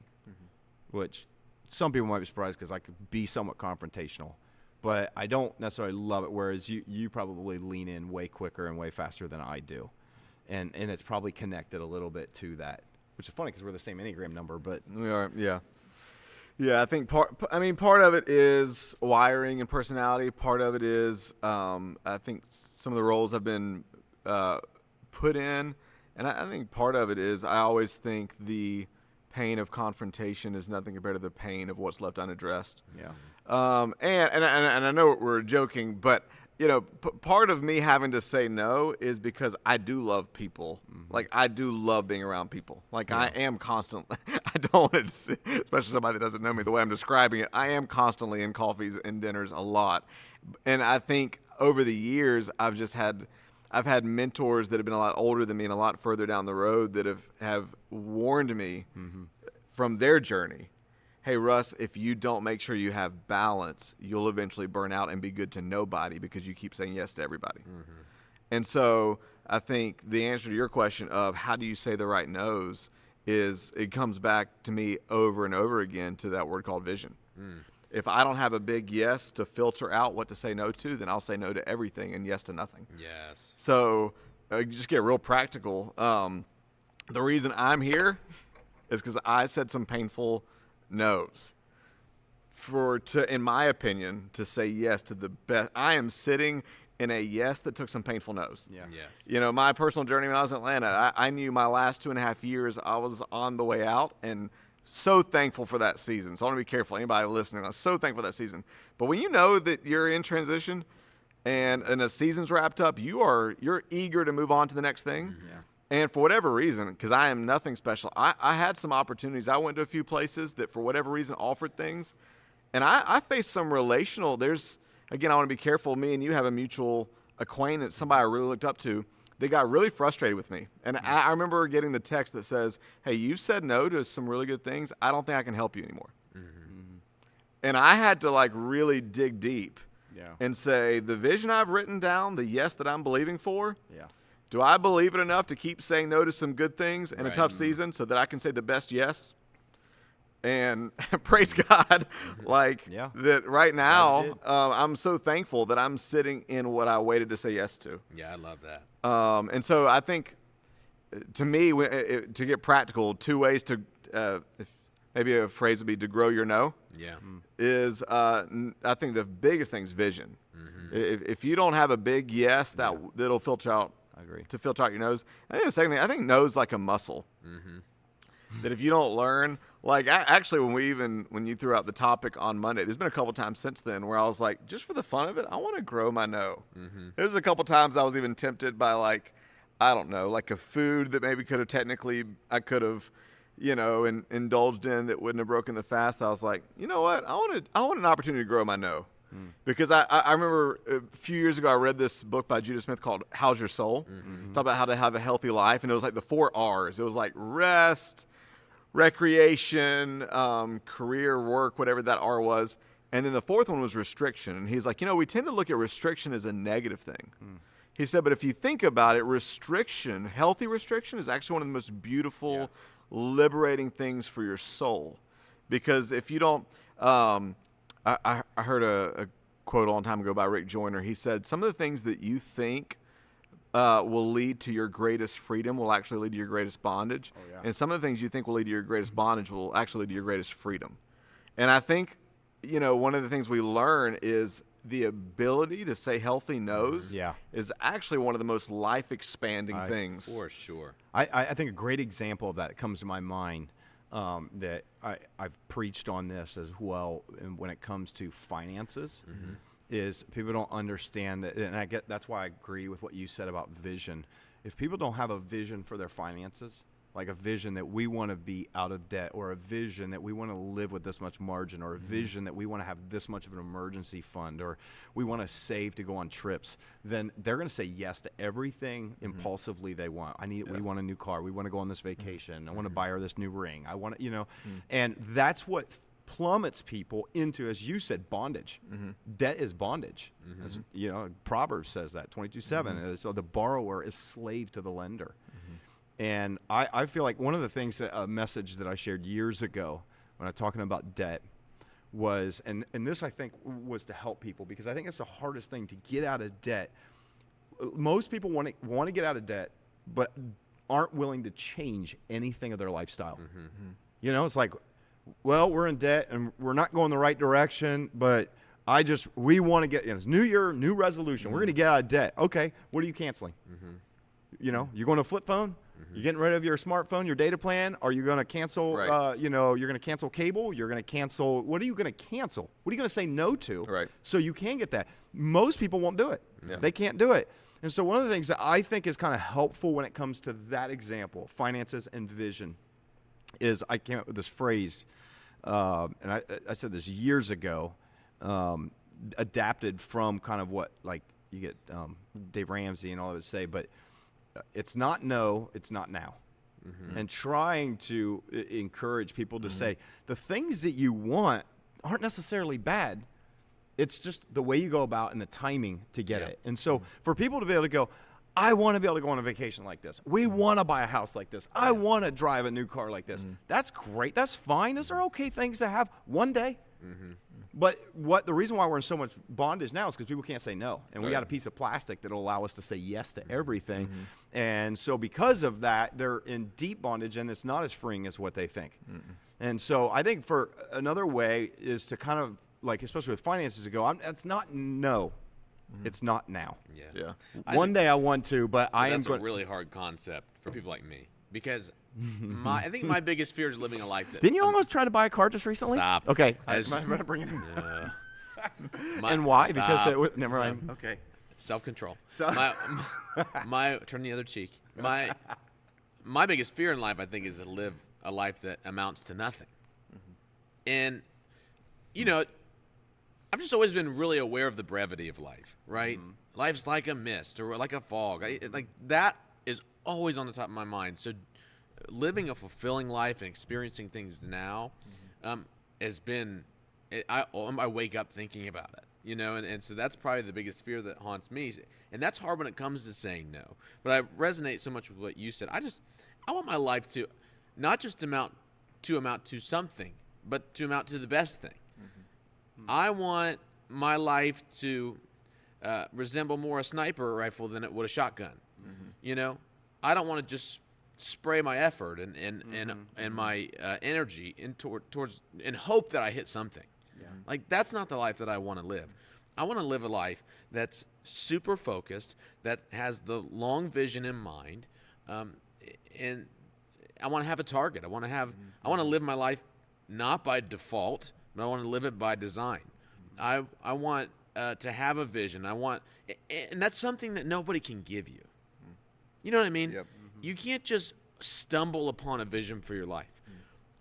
which some people might be surprised because I could be somewhat confrontational, but I don't necessarily love it. Whereas you probably lean in way quicker and way faster than I do, and it's probably connected a little bit to that, which is funny because we're the same Enneagram number. But We are, yeah. Yeah, I think part of it is wiring and personality. Part of it is, I think some of the roles have been put in. And I think part of it is I always think the pain of confrontation is nothing compared to the pain of what's left unaddressed. yeah, And I know we're joking, but part of me having to say no is because I do love people. Like, I do love being around people. Like, I am constantly, I don't want to say, especially somebody that doesn't know me the way I'm describing it, I am constantly in coffees and dinners a lot. And I think over the years, I've had mentors that have been a lot older than me and a lot further down the road that have warned me from their journey. Hey, Russ, if you don't make sure you have balance, you'll eventually burn out and be good to nobody because you keep saying yes to everybody. And so I think the answer to your question of how do you say the right no's is it comes back to me over and over again to that word called vision. If I don't have a big yes to filter out what to say no to, then I'll say no to everything and yes to nothing. Yes. So just get real practical. The reason I'm here is because I said some painful no's in my opinion, to say yes to the best. I am sitting in a yes that took some painful no's. Yeah. Yes. My personal journey when I was in Atlanta, I knew my last 2.5 years I was on the way out, and so thankful for that season. So I want to be careful. Anybody listening, I'm so thankful for that season. But when you know that you're in transition and a season's wrapped up, you're eager to move on to the next thing. Yeah. And for whatever reason, because I am nothing special, I had some opportunities. I went to a few places that for whatever reason offered things. And I faced some relational, again, I want to be careful. Me and you have a mutual acquaintance, somebody I really looked up to. They got really frustrated with me. And I remember getting the text that says, hey, you've said no to some really good things. I don't think I can help you anymore. And I had to really dig deep and say, the vision I've written down, the yes that I'm believing for, do I believe it enough to keep saying no to some good things in a tough season so that I can say the best yes? And praise God, that right now, I'm so thankful that I'm sitting in what I waited to say yes to. Yeah, I love that. And so I think, to me, to get practical, 2 ways to, maybe a phrase would be to grow your no. Yeah. Is I think the biggest thing is vision. If you don't have a big yes, that'll filter out. I agree. To filter out your nose. I think the second thing, I think no's like a muscle. That if you don't learn, actually when you threw out the topic on Monday, there's been a couple times since then where I was like, just for the fun of it, I want to grow my no. There's a couple times I was even tempted by I don't know, a food that maybe I could have, indulged in that wouldn't have broken the fast. I was like, you know what? I want an opportunity to grow my no. Because I remember a few years ago I read this book by Judah Smith called How's Your Soul? Talk about how to have a healthy life. And it was the 4 R's. It was rest, recreation, career, work, whatever that R was. And then the 4th one was restriction. And he's like, we tend to look at restriction as a negative thing. He said, but if you think about it, healthy restriction is actually one of the most beautiful, liberating things for your soul. Because if you don't, I heard a quote a long time ago by Rick Joyner. He said, some of the things that you think will lead to your greatest freedom will actually lead to your greatest bondage. And some of the things you think will lead to your greatest bondage will actually lead to your greatest freedom. And I think, one of the things we learn is the ability to say healthy no's is actually one of the most life-expanding things. For sure. I think a great example of that comes to my mind that I've preached on this as well, and when it comes to finances, is people don't understand that, and that's why I agree with what you said about vision. If people don't have a vision for their finances, like a vision that we want to be out of debt, or a vision that we want to live with this much margin, or a vision that we want to have this much of an emergency fund, or we want to save to go on trips, then they're going to say yes to everything impulsively they want. We want a new car. We want to go on this vacation. I want to buy her this new ring. I want to, and that's what plummets people into, as you said, bondage. Debt is bondage. As, Proverbs says that, 22:7. So the borrower is slave to the lender. And I feel like one of the things, a message that I shared years ago when I was talking about debt was, and this I think was to help people, because I think it's the hardest thing to get out of debt. Most people want to get out of debt, but aren't willing to change anything of their lifestyle. It's like, well, we're in debt and we're not going the right direction, but we want to get, it's New Year, new resolution. We're going to get out of debt. Okay, what are you canceling? You're going to flip phone? You getting rid of your smartphone, your data plan? Are you going to cancel? Right. You're going to cancel cable. You're going to cancel. What are you going to cancel? What are you going to say no to? Right. So you can get that. Most people won't do it. Yeah. They can't do it. And so one of the things that I think is kind of helpful when it comes to that example, finances and vision, is I came up with this phrase, and I said this years ago, adapted from kind of what like you get Dave Ramsey and all of it say, but it's not no, it's not now. And trying to encourage people to say the things that you want aren't necessarily bad. It's just the way you go about and the timing to get it. And so for people to be able to go, I want to be able to go on a vacation like this. We want to buy a house like this. I want to drive a new car like this. That's great. That's fine. Those are okay things to have one day. But the reason why we're in so much bondage now is because people can't say no. And we got a piece of plastic that'll allow us to say yes to everything. And so because of that, they're in deep bondage, and it's not as freeing as what they think. And so I think for another way is to kind of, like, especially with finances, to go, it's not no. It's not now. Yeah. One day I want to, but I am That's going. a really hard concept for people like me because I think my biggest fear is living a life that. Didn't you almost try to buy a car just recently? Stop. Okay. As- I'm going to bring it in. My- And why? Stop. Because it was, never mind. Okay. Self-control. So- My turn the other cheek. My biggest fear in life, I think, is to live a life that amounts to nothing. And you know, I've just always been really aware of the brevity of life. Right? Life's like a mist or like a fog. Like that is always on the top of my mind. So living a fulfilling life and experiencing things now has been. I wake up thinking about it, you know, and so that's probably the biggest fear that haunts me, and that's hard when it comes to saying no. But I resonate so much with what you said. I want my life to not just amount to something, but to amount to the best thing. I want my life to resemble more a sniper rifle than it would a shotgun. You know, I don't want to just spray my effort and my energy towards in hope that I hit something. Like, that's not the life that I want to live. I want to live a life that's super focused, that has the long vision in mind, and I want to have a target. I want to live my life not by default, but I want to live it by design. I want to have a vision. And that's something that nobody can give you. You know what I mean? Yep. You can't just stumble upon a vision for your life.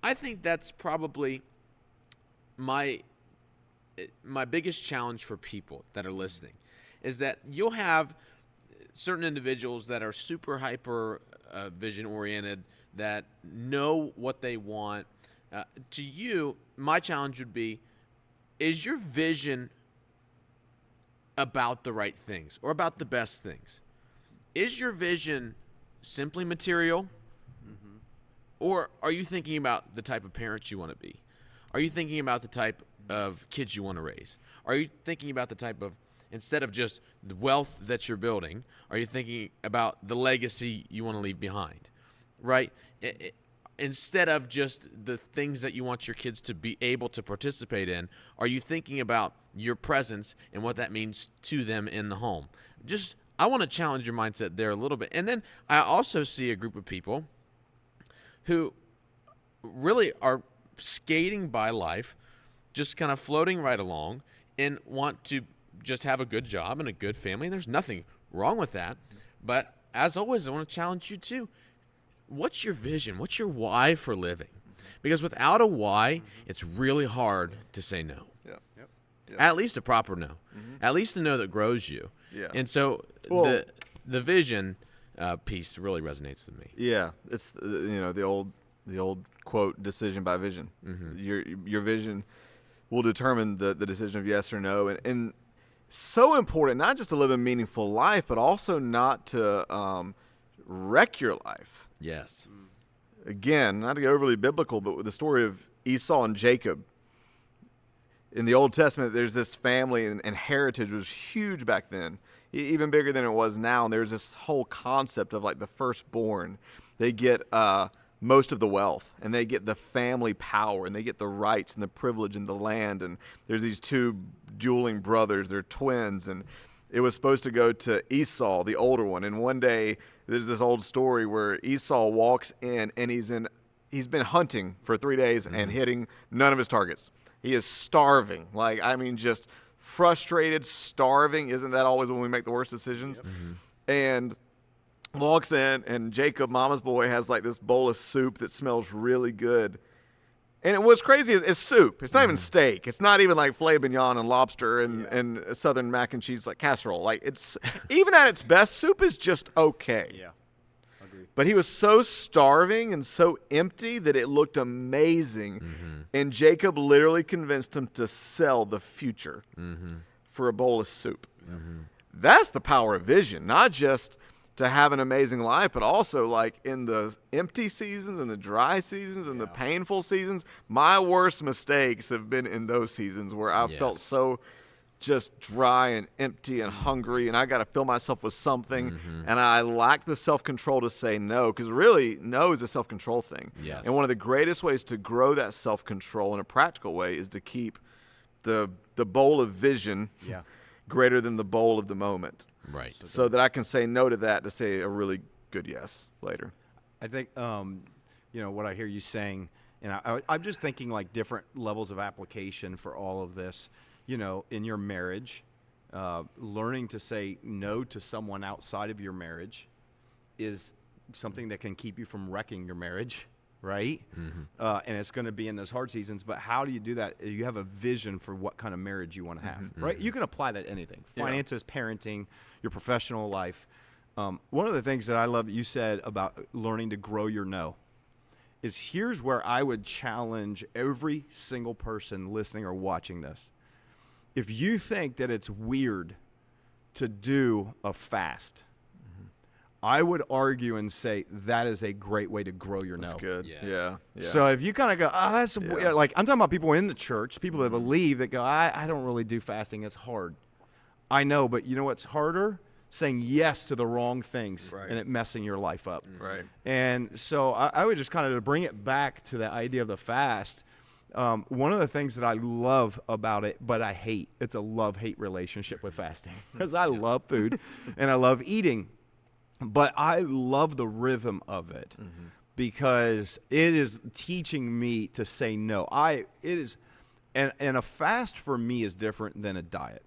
I think that's probably my biggest challenge for people that are listening is that you'll have certain individuals that are super hyper vision oriented, that know what they want. To you, my challenge would be, is your vision about the right things or about the best things? Is your vision simply material? Or are you thinking about the type of parents you want to be? Are you thinking about the type of kids you want to raise? Are you thinking about the type of, instead of just the wealth that you're building, are you thinking about the legacy you want to leave behind? Right? Instead of just the things that you want your kids to be able to participate in, are you thinking about your presence and what that means to them in the home? I want to challenge your mindset there a little bit. And then I also see a group of people who really are skating by life, just kind of floating right along, and want to just have a good job and a good family. And there's nothing wrong with that. But as always, I want to challenge you too. What's your vision? What's your why for living? Because without a why, it's really hard to say no. At least a proper no. At least a no that grows you. Yeah. And so Well- the vision piece really resonates with me. Yeah, it's the old quote, decision by vision. Your vision will determine the decision of yes or no, and so important not just to live a meaningful life, but also not to wreck your life. Yes. Again, not to get overly biblical, but with the story of Esau and Jacob. In the Old Testament, there's this family, and heritage was huge back then, even bigger than it was now. And there's this whole concept of like the firstborn. They get most of the wealth, and they get the family power, and they get the rights and the privilege and the land. And there's these two dueling brothers. They're twins, and it was supposed to go to Esau, the older one. And one day, there's this old story where Esau walks in and he's been hunting for 3 days and hitting none of his targets. He is starving. Like, I mean, just frustrated, starving. Isn't that always when we make the worst decisions? And walks in, and Jacob, mama's boy, has like this bowl of soup that smells really good. And what's crazy is it's soup. It's not even steak. It's not even like filet mignon and lobster and southern mac and cheese like casserole. Like, it's even at its best, soup is just okay. Yeah. Agreed. But he was so starving and so empty that it looked amazing. And Jacob literally convinced him to sell the future for a bowl of soup. That's the power of vision, not just to have an amazing life, but also like in the empty seasons and the dry seasons and the painful seasons. My worst mistakes have been in those seasons where I felt so just dry and empty and hungry, and I got to fill myself with something, and I lack the self-control to say no, because really, no is a self-control thing. Yes. And one of the greatest ways to grow that self-control in a practical way is to keep the bowl of vision greater than the bowl of the moment. Right. So that I can say no to that to say a really good yes later. I think, what I hear you saying, and I'm just thinking like different levels of application for all of this. In your marriage, learning to say no to someone outside of your marriage is something that can keep you from wrecking your marriage, right? And it's going to be in those hard seasons. But how do you do that? You have a vision for what kind of marriage you want to have, right? You can apply that to anything: finances, parenting, your professional life. One of the things that I love you said about learning to grow your no is here's where I would challenge every single person listening or watching this. If you think that it's weird to do a fast, I would argue and say that is a great way to grow your no. That's good. Yes. Yeah. So if you kind of go, oh, that's weird. Like, I'm talking about people in the church, people that believe that go, I don't really do fasting. It's hard. I know, but you know what's harder? Saying yes to the wrong things and it messing your life up. Right. And so I would just kind of bring it back to the idea of the fast. One of the things that I love about it, but I hate, it's a love-hate relationship with fasting because I love food and I love eating, but I love the rhythm of it because it is teaching me to say no. And a fast for me is different than a diet.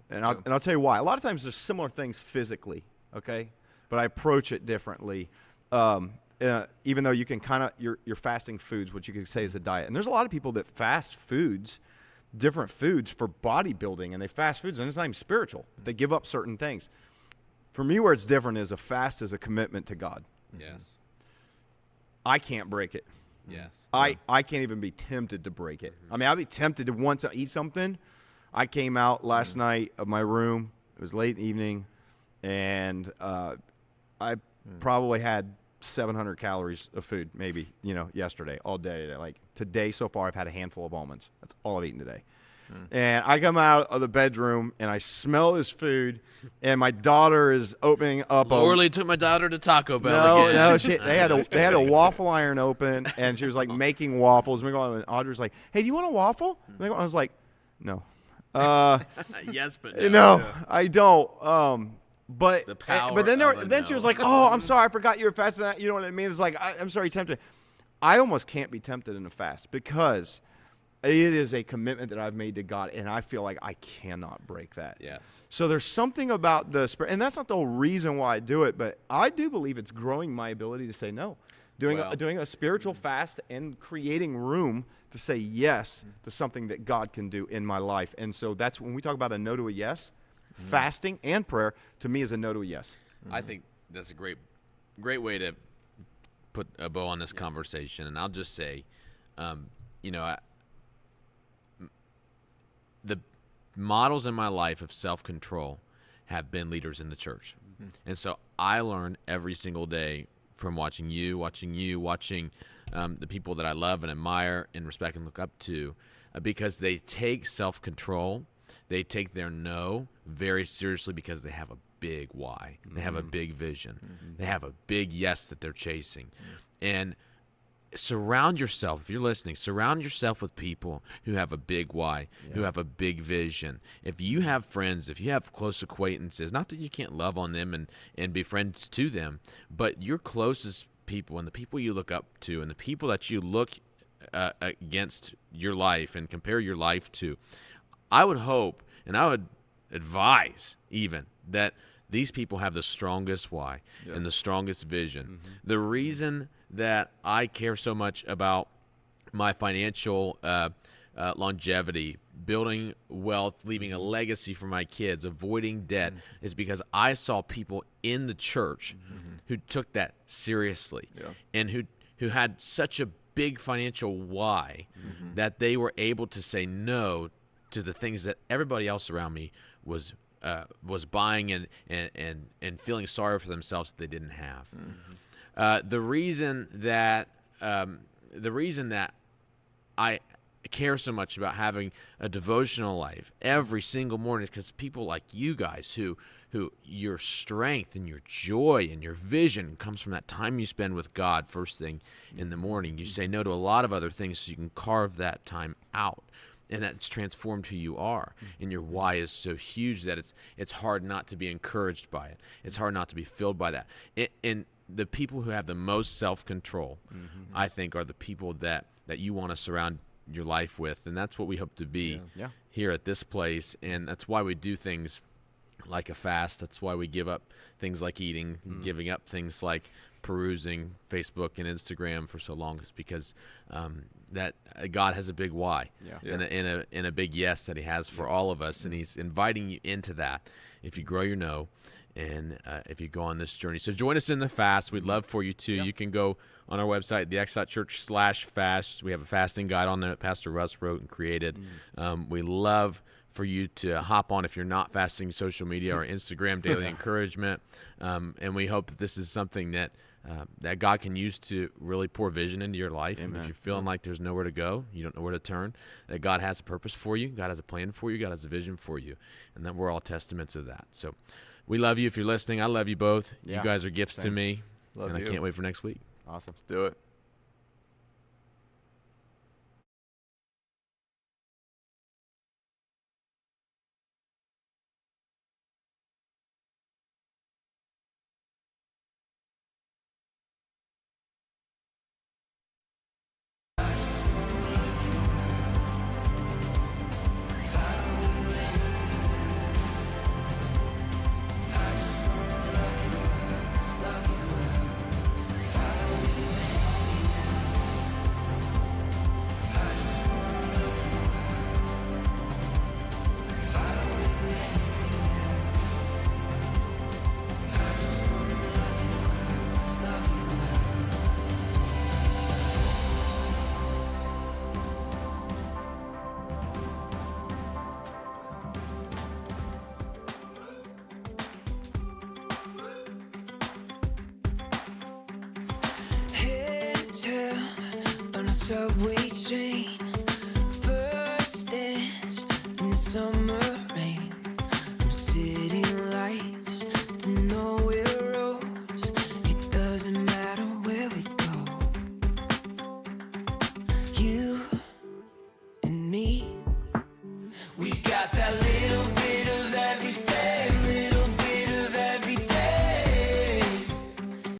And I'll tell you why. A lot of times there's similar things physically, okay, but I approach it differently. Even though you can kind of, you're fasting foods, which you could say is a diet. And there's a lot of people that fast foods, different foods for bodybuilding, and they fast foods, and it's not even spiritual. They give up certain things. For me, where it's different is a fast is a commitment to God. Yes. I can't break it. Yes. I can't even be tempted to break it. I mean, I'd be tempted to want to eat something. I came out last night of my room. It was late in the evening, and I probably had 700 calories of food, maybe, yesterday, all day. Like today so far, I've had a handful of almonds. That's all I've eaten today. And I come out of the bedroom, and I smell this food, and my daughter is opening up Orly took my daughter to Taco Bell again. No, they had a waffle iron open, and she was like making waffles. And Audrey's like, "Hey, do you want a waffle?" I was like, "No." Yes, but no, I don't. But The power but then of a then she was no. like, "Oh, I'm sorry, I forgot you were fasting." You know what I mean? It's like I'm sorry, tempted. I almost can't be tempted in a fast because it is a commitment that I've made to God, and I feel like I cannot break that. Yes. So there's something about the spirit, and that's not the whole reason why I do it, but I do believe it's growing my ability to say no. Doing a spiritual fast and creating room to say yes to something that God can do in my life. And so that's when we talk about a no to a yes, fasting and prayer to me is a no to a yes. I think that's a great way to put a bow on this conversation. And I'll just say, the models in my life of self-control have been leaders in the church. And so I learn every single day from watching the people that I love and admire and respect and look up to, because they take self-control, they take their no very seriously because they have a big why. They have a big vision. They have a big yes that they're chasing. And surround yourself, if you're listening, surround yourself with people who have a big why, who have a big vision. If you have friends, if you have close acquaintances, not that you can't love on them and be friends to them, but your closest people and the people you look up to and the people that you look against your life and compare your life to, I would hope and I would advise even that these people have the strongest why and the strongest vision. The reason that I care so much about my financial longevity, building wealth, leaving a legacy for my kids, avoiding debt, is because I saw people in the church who took that seriously and who had such a big financial why that they were able to say no to the things that everybody else around me was buying and feeling sorry for themselves that they didn't have. The reason that I care so much about having a devotional life every single morning is because people like you guys who your strength and your joy and your vision comes from that time you spend with God first thing in the morning. You say no to a lot of other things so you can carve that time out. And that's transformed who you are. And your why is so huge that it's hard not to be encouraged by it. It's hard not to be filled by that. And the people who have the most self-control, I think, are the people that you want to surround your life with. And that's what we hope to be here at this place. And that's why we do things like a fast. That's why we give up things like eating, giving up things like perusing Facebook and Instagram for so long, is because that God has a big why and a big yes that he has for all of us, and he's inviting you into that if you grow your know and if you go on this journey. So join us in the fast. We'd love for you to. You can go on our website, thex.church/fast. We have a fasting guide on there that Pastor Russ wrote and created. We love for you to hop on if you're not fasting, social media or Instagram Daily Encouragement. And we hope that this is something that God can use to really pour vision into your life. And if you're feeling like there's nowhere to go, you don't know where to turn, that God has a purpose for you, God has a plan for you, God has a vision for you, and that we're all testaments of that. So we love you if you're listening. I love you both. You guys are gifts to me, and I can't wait for next week. Awesome. Let's do it. Subway train, first dance in the summer rain, from city lights to nowhere roads. It doesn't matter where we go. You and me, we got that.